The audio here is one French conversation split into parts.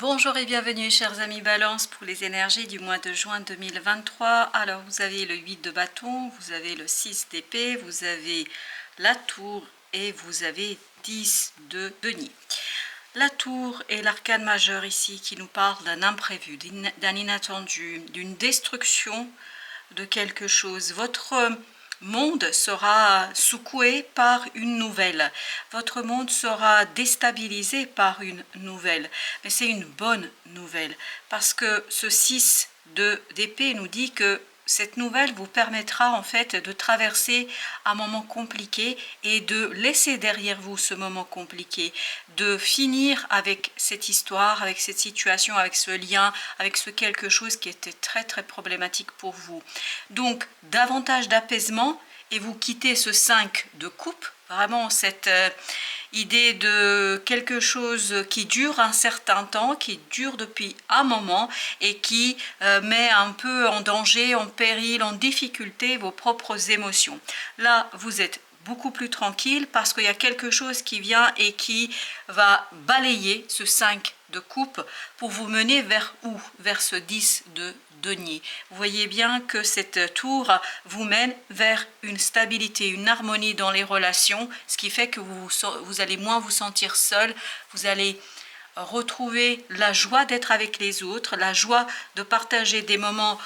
Bonjour et bienvenue chers amis Balance pour les énergies du mois de juin 2023. Alors vous avez le 8 de bâton, vous avez le 6 d'épée, vous avez la tour et vous avez 10 de denier. La tour est l'arcane majeur ici qui nous parle d'un imprévu, d'un inattendu, d'une destruction de quelque chose. Votre monde sera secoué par une nouvelle. Votre monde sera déstabilisé par une nouvelle. Mais c'est une bonne nouvelle parce que ce 6 d'épée nous dit que cette nouvelle vous permettra en fait de traverser un moment compliqué et de laisser derrière vous ce moment compliqué, de finir avec cette histoire, avec cette situation, avec ce lien, avec ce quelque chose qui était très très problématique pour vous. Donc davantage d'apaisement et vous quittez ce 5 de coupe, vraiment cette idée de quelque chose qui dure un certain temps, qui dure depuis un moment et qui met un peu en danger, en péril, en difficulté vos propres émotions. Là, vous êtes beaucoup plus tranquille parce qu'il y a quelque chose qui vient et qui va balayer ce 5 de coupe pour vous mener vers où? Vers ce 10 de denier. Vous voyez bien que cette tour vous mène vers une stabilité, une harmonie dans les relations, ce qui fait que vous allez moins vous sentir seul, vous allez retrouver la joie d'être avec les autres, la joie de partager des moments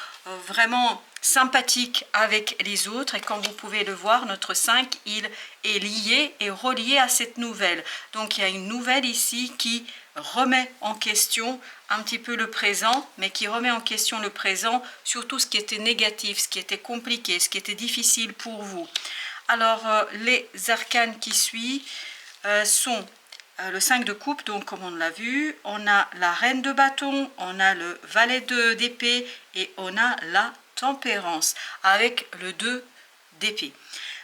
vraiment sympathiques avec les autres. Et comme vous pouvez le voir, notre 5, il est lié et relié à cette nouvelle. Donc il y a une nouvelle ici qui remet en question un petit peu le présent, mais qui remet en question le présent, surtout ce qui était négatif, ce qui était compliqué, ce qui était difficile pour vous. Alors les arcanes qui suivent sont le 5 de coupe, donc comme on l'a vu, on a la reine de bâton, on a le valet d'épée et on a la tempérance avec le 2 d'épée.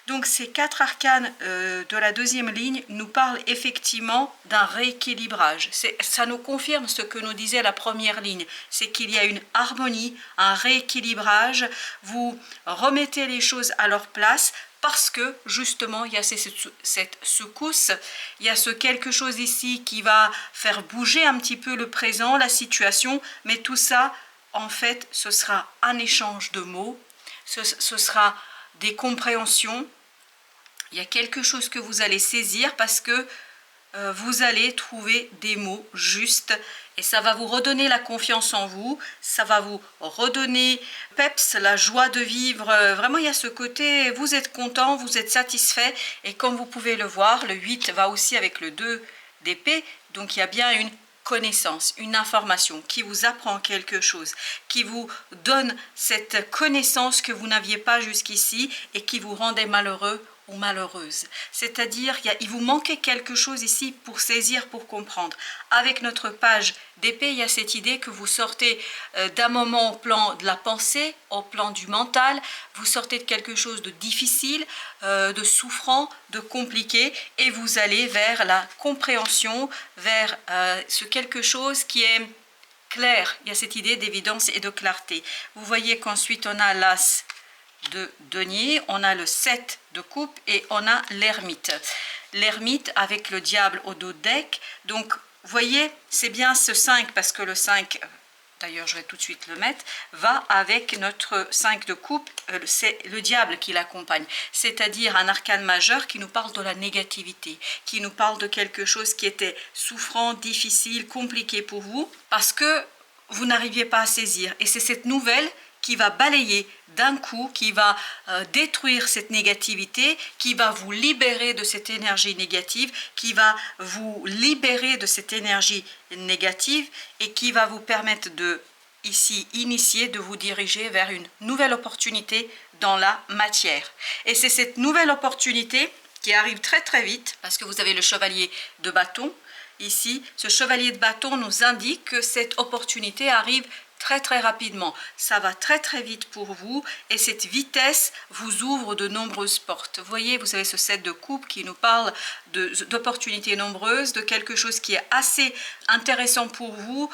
Donc ces quatre arcanes de la deuxième ligne nous parlent effectivement d'un rééquilibrage. Ça nous confirme ce que nous disait la première ligne, c'est qu'il y a une harmonie, un rééquilibrage, vous remettez les choses à leur place, parce que justement il y a cette secousse, il y a ce quelque chose ici qui va faire bouger un petit peu le présent, la situation, mais tout ça en fait ce sera un échange de mots, ce sera des compréhensions, il y a quelque chose que vous allez saisir parce que vous allez trouver des mots justes et ça va vous redonner la confiance en vous, ça va vous redonner peps, la joie de vivre. Vraiment, il y a ce côté, vous êtes content, vous êtes satisfait et comme vous pouvez le voir, le 8 va aussi avec le 2 d'épée, donc il y a bien une connaissance, une information qui vous apprend quelque chose, qui vous donne cette connaissance que vous n'aviez pas jusqu'ici et qui vous rendait malheureux ou malheureuse. C'est-à-dire, il vous manquait quelque chose ici pour saisir, pour comprendre. Avec notre page d'épée, il y a cette idée que vous sortez d'un moment au plan de la pensée, au plan du mental, vous sortez de quelque chose de difficile, de souffrant, de compliqué, et vous allez vers la compréhension, vers ce quelque chose qui est clair. Il y a cette idée d'évidence et de clarté. Vous voyez qu'ensuite on a l'as de denier, on a le 7 de coupe et on a l'ermite. L'ermite avec le diable au dos de deck. Donc, vous voyez, c'est bien ce 5 parce que le 5, d'ailleurs je vais tout de suite le mettre, va avec notre 5 de coupe, c'est le diable qui l'accompagne. C'est-à-dire un arcane majeur qui nous parle de la négativité, qui nous parle de quelque chose qui était souffrant, difficile, compliqué pour vous, parce que vous n'arriviez pas à saisir. Et c'est cette nouvelle qui va balayer d'un coup, qui va détruire cette négativité, qui va vous libérer de cette énergie négative, qui va vous libérer de cette énergie négative et qui va vous permettre de, ici, initier, de vous diriger vers une nouvelle opportunité dans la matière. Et c'est cette nouvelle opportunité qui arrive très très vite, parce que vous avez le chevalier de bâton. Ici, ce chevalier de bâton nous indique que cette opportunité arrive très très rapidement, ça va très très vite pour vous et cette vitesse vous ouvre de nombreuses portes. Vous voyez, vous avez ce 7 de coupe qui nous parle d'opportunités nombreuses, de quelque chose qui est assez intéressant pour vous.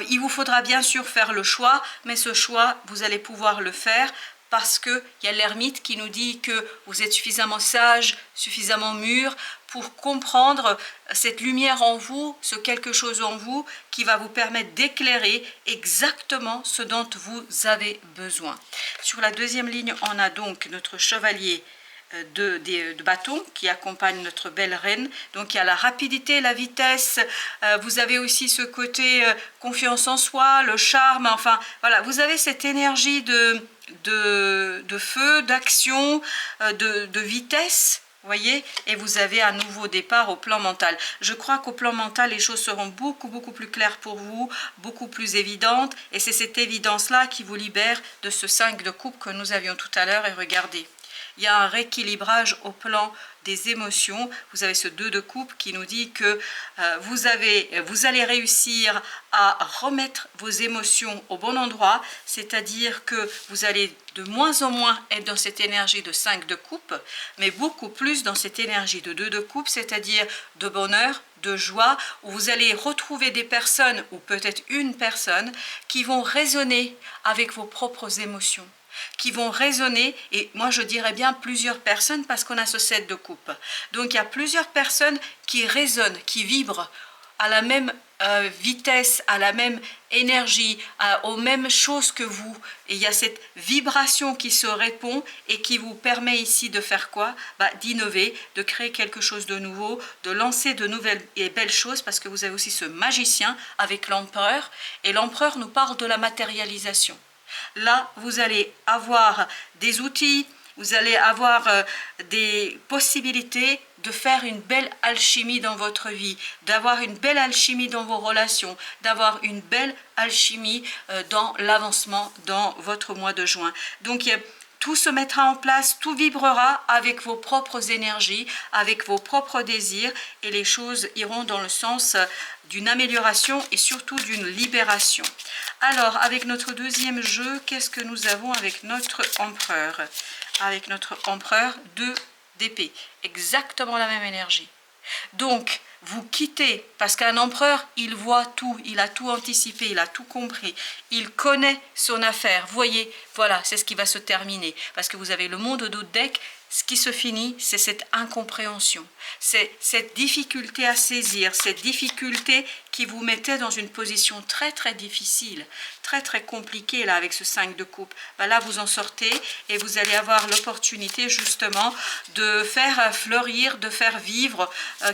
Il vous faudra bien sûr faire le choix, mais ce choix, vous allez pouvoir le faire parce qu'il y a l'ermite qui nous dit que vous êtes suffisamment sage, suffisamment mûr pour comprendre cette lumière en vous, ce quelque chose en vous qui va vous permettre d'éclairer exactement ce dont vous avez besoin. Sur la deuxième ligne, on a donc notre chevalier de bâton qui accompagne notre belle reine. Donc il y a la rapidité, la vitesse, vous avez aussi ce côté confiance en soi, le charme, enfin voilà, vous avez cette énergie de feu, d'action, de vitesse. Voyez, et vous avez un nouveau départ au plan mental. Je crois qu'au plan mental, les choses seront beaucoup plus claires pour vous, beaucoup plus évidentes. Et c'est cette évidence-là qui vous libère de ce 5 de coupe que nous avions tout à l'heure. Et regardez, il y a un rééquilibrage au plan des émotions. Vous avez ce 2 de coupe qui nous dit que vous allez réussir à remettre vos émotions au bon endroit, c'est-à-dire que vous allez de moins en moins être dans cette énergie de 5 de coupe, mais beaucoup plus dans cette énergie de 2 de coupe, c'est-à-dire de bonheur, de joie, où vous allez retrouver des personnes, ou peut-être une personne, qui vont résonner avec vos propres émotions, qui vont résonner, et moi je dirais bien plusieurs personnes parce qu'on a ce 7 de coupe. Donc il y a plusieurs personnes qui résonnent, qui vibrent à la même vitesse, à la même énergie, aux mêmes choses que vous. Et il y a cette vibration qui se répond et qui vous permet ici de faire quoi? D'innover, de créer quelque chose de nouveau, de lancer de nouvelles et belles choses, parce que vous avez aussi ce magicien avec l'empereur. Et l'empereur nous parle de la matérialisation. Là, vous allez avoir des outils, vous allez avoir des possibilités de faire une belle alchimie dans votre vie, d'avoir une belle alchimie dans vos relations, d'avoir une belle alchimie dans l'avancement dans votre mois de juin. Donc, tout se mettra en place, tout vibrera avec vos propres énergies, avec vos propres désirs, et les choses iront dans le sens d'une amélioration et surtout d'une libération. Alors, avec notre deuxième jeu, qu'est-ce que nous avons avec notre empereur? Avec notre empereur 2 d'épée, exactement la même énergie. Donc, vous quittez, parce qu'un empereur, il voit tout, il a tout anticipé, il a tout compris, il connaît son affaire. Voyez, voilà, c'est ce qui va se terminer, parce que vous avez le monde d'autres decks. Ce qui se finit, c'est cette incompréhension, c'est cette difficulté à saisir, cette difficulté qui vous mettait dans une position très difficile, très compliquée là avec ce 5 de coupe. Là, vous en sortez et vous allez avoir l'opportunité justement de faire fleurir, de faire vivre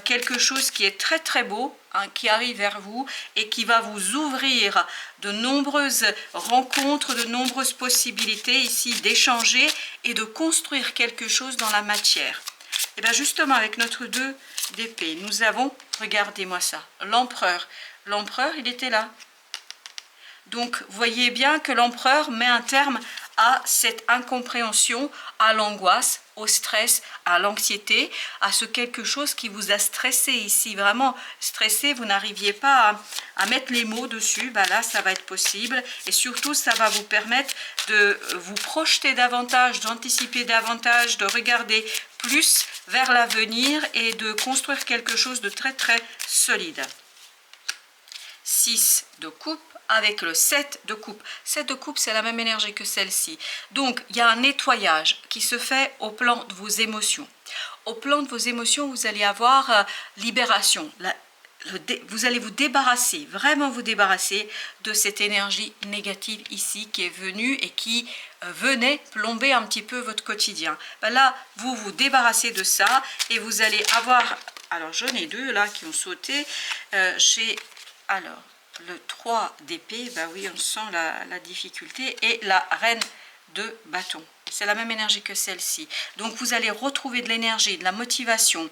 quelque chose qui est très beau, qui arrive vers vous et qui va vous ouvrir de nombreuses rencontres, de nombreuses possibilités ici d'échanger et de construire quelque chose dans la matière. Et bien justement avec notre 2 d'épée, nous avons, regardez-moi ça, l'empereur. L'empereur, il était là. Donc voyez bien que l'empereur met un terme à cette incompréhension, à l'angoisse, au stress, à l'anxiété, à ce quelque chose qui vous a stressé ici, vraiment stressé, vous n'arriviez pas à mettre les mots dessus. Là ça va être possible, et surtout ça va vous permettre de vous projeter davantage, d'anticiper davantage, de regarder plus vers l'avenir et de construire quelque chose de très solide. 6 de coupe avec le 7 de coupe. 7 de coupe, c'est la même énergie que celle-ci. Donc, il y a un nettoyage qui se fait au plan de vos émotions. Au plan de vos émotions, vous allez avoir libération. Vous allez vous débarrasser, vraiment vous débarrasser de cette énergie négative ici qui est venue et qui venait plomber un petit peu votre quotidien. Là, vous vous débarrassez de ça et vous allez avoir... Alors, j'en ai 2 là qui ont sauté. Alors, le 3 d'épée, oui, on sent la difficulté, et la reine de bâton. C'est la même énergie que celle-ci. Donc, vous allez retrouver de l'énergie, de la motivation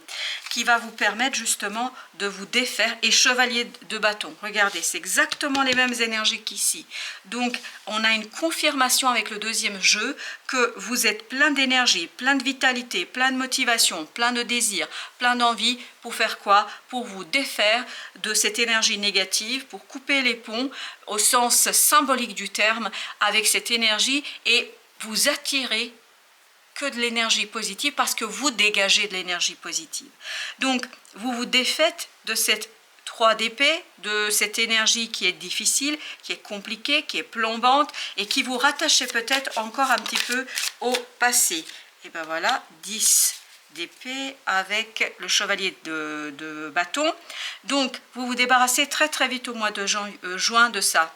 qui va vous permettre justement de vous défaire. Et chevalier de bâton, regardez, c'est exactement les mêmes énergies qu'ici. Donc, on a une confirmation avec le deuxième jeu que vous êtes plein d'énergie, plein de vitalité, plein de motivation, plein de désir, plein d'envie pour faire quoi? Pour vous défaire de cette énergie négative, pour couper les ponts au sens symbolique du terme avec cette énergie et vous attirez que de l'énergie positive parce que vous dégagez de l'énergie positive. Donc, vous vous défaites de cette 3 d'épée, de cette énergie qui est difficile, qui est compliquée, qui est plombante et qui vous rattachait peut-être encore un petit peu au passé. Et ben voilà, 10 d'épée avec le chevalier de bâton. Donc vous vous débarrassez très vite au mois de juin de ça.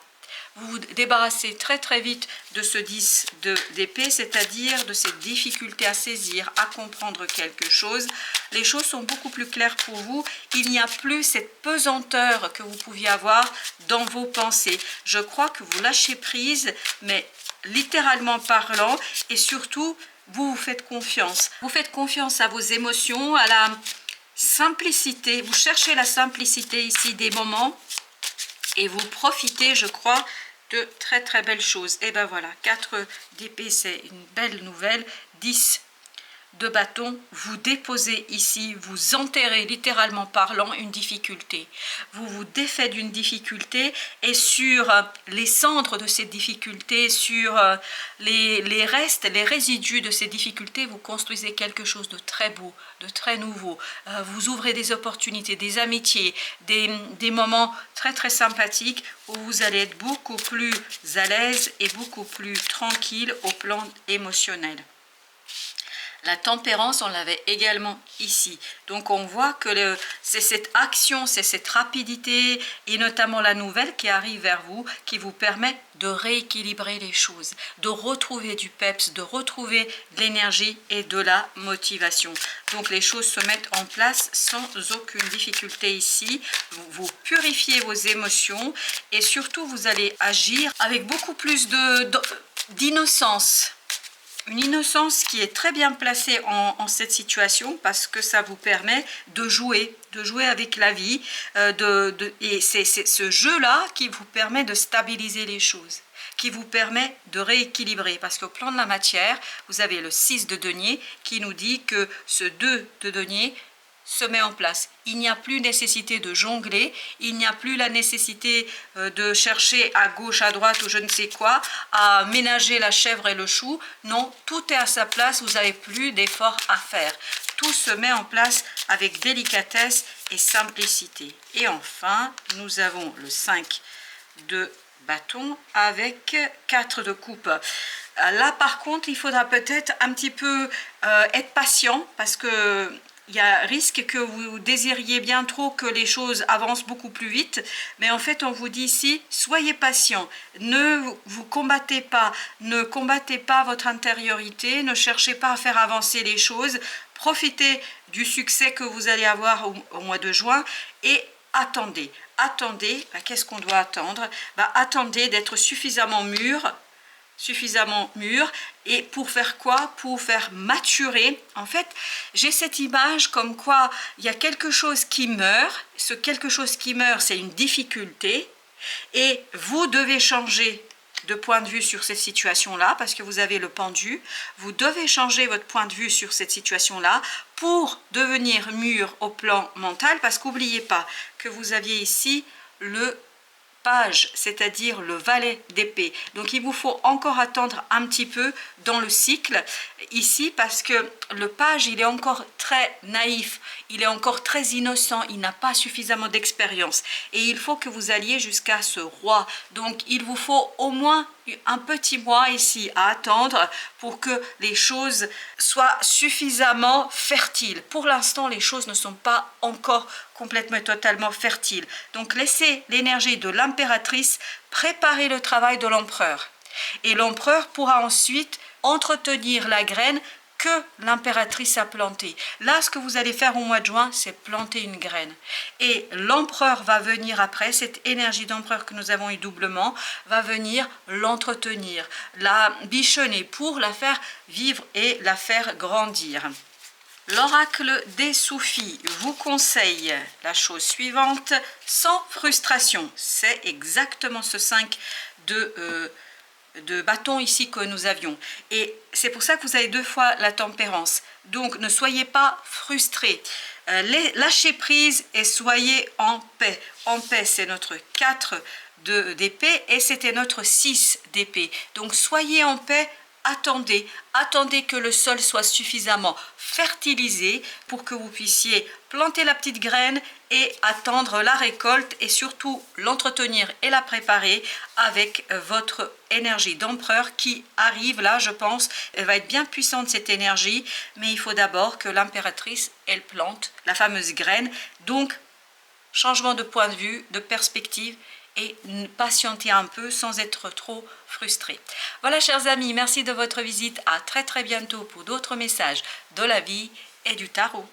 Vous vous débarrassez très vite de ce 10 d'épée, c'est-à-dire de cette difficulté à saisir, à comprendre quelque chose. Les choses sont beaucoup plus claires pour vous. Il n'y a plus cette pesanteur que vous pouviez avoir dans vos pensées. Je crois que vous lâchez prise, mais littéralement parlant, et surtout, vous faites confiance. Vous faites confiance à vos émotions, à la simplicité. Vous cherchez la simplicité ici des moments et vous profitez, je crois, de très belles choses. Et ben voilà, 4 d'épée, c'est une belle nouvelle. 10 de bâton, vous déposez ici, vous enterrez littéralement parlant une difficulté. Vous vous défaites d'une difficulté et sur les cendres de cette difficulté, sur les restes, les résidus de ces difficultés, vous construisez quelque chose de très beau, de très nouveau. Vous ouvrez des opportunités, des amitiés, des moments très sympathiques où vous allez être beaucoup plus à l'aise et beaucoup plus tranquille au plan émotionnel. La tempérance, on l'avait également ici. Donc on voit que c'est cette action, c'est cette rapidité et notamment la nouvelle qui arrive vers vous qui vous permet de rééquilibrer les choses, de retrouver du peps, de retrouver de l'énergie et de la motivation. Donc les choses se mettent en place sans aucune difficulté ici. Vous purifiez vos émotions et surtout vous allez agir avec beaucoup plus d'innocence. Une innocence qui est très bien placée en cette situation parce que ça vous permet de jouer avec la vie. Et c'est ce jeu-là qui vous permet de stabiliser les choses, qui vous permet de rééquilibrer. Parce qu'au plan de la matière, vous avez le 6 de denier qui nous dit que ce 2 de denier se met en place. Il n'y a plus nécessité de jongler, il n'y a plus la nécessité de chercher à gauche, à droite ou je ne sais quoi, à ménager la chèvre et le chou. Non, tout est à sa place, vous n'avez plus d'efforts à faire. Tout se met en place avec délicatesse et simplicité. Et enfin, nous avons le 5 de bâton avec 4 de coupe. Là, par contre, il faudra peut-être un petit peu être patient parce que il y a risque que vous désiriez bien trop que les choses avancent beaucoup plus vite, mais en fait on vous dit ici, soyez patient, ne vous combattez pas, ne combattez pas votre intériorité, ne cherchez pas à faire avancer les choses, profitez du succès que vous allez avoir au mois de juin et attendez, qu'est-ce qu'on doit attendre? Attendez d'être suffisamment mûr et pour faire quoi? Pour faire maturer. En fait, j'ai cette image comme quoi il y a quelque chose qui meurt. Ce quelque chose qui meurt, c'est une difficulté et vous devez changer de point de vue sur cette situation-là parce que vous avez le pendu. Vous devez changer votre point de vue sur cette situation-là pour devenir mûr au plan mental parce qu'oubliez pas que vous aviez ici le page, c'est-à-dire le valet d'épée. Donc il vous faut encore attendre un petit peu dans le cycle ici parce que le page il est encore très naïf, il est encore très innocent, il n'a pas suffisamment d'expérience et il faut que vous alliez jusqu'à ce roi. Donc il vous faut au moins un petit mois ici à attendre pour que les choses soient suffisamment fertiles. Pour l'instant, les choses ne sont pas encore complètement et totalement fertiles. Donc laissez l'énergie de l'impératrice préparer le travail de l'empereur. Et l'empereur pourra ensuite entretenir la graine que l'impératrice a plantée. Là, ce que vous allez faire au mois de juin, c'est planter une graine. Et l'empereur va venir après, cette énergie d'empereur que nous avons eu doublement, va venir l'entretenir, la bichonner pour la faire vivre et la faire grandir. L'oracle des Soufis vous conseille la chose suivante, sans frustration. C'est exactement ce 5 de bâton ici que nous avions. Et c'est pour ça que vous avez 2 fois la tempérance. Donc ne soyez pas frustrés. Lâchez prise et soyez en paix. En paix, c'est notre 4 d'épée et c'était notre 6 d'épée. Donc soyez en paix attendez que le sol soit suffisamment fertilisé pour que vous puissiez planter la petite graine et attendre la récolte et surtout l'entretenir et la préparer avec votre énergie d'empereur qui arrive là, je pense. Elle va être bien puissante cette énergie, mais il faut d'abord que l'impératrice, elle plante la fameuse graine. Donc, changement de point de vue, de perspective, et patienter un peu sans être trop frustré. Voilà chers amis, merci de votre visite. À très bientôt pour d'autres messages de la vie et du tarot.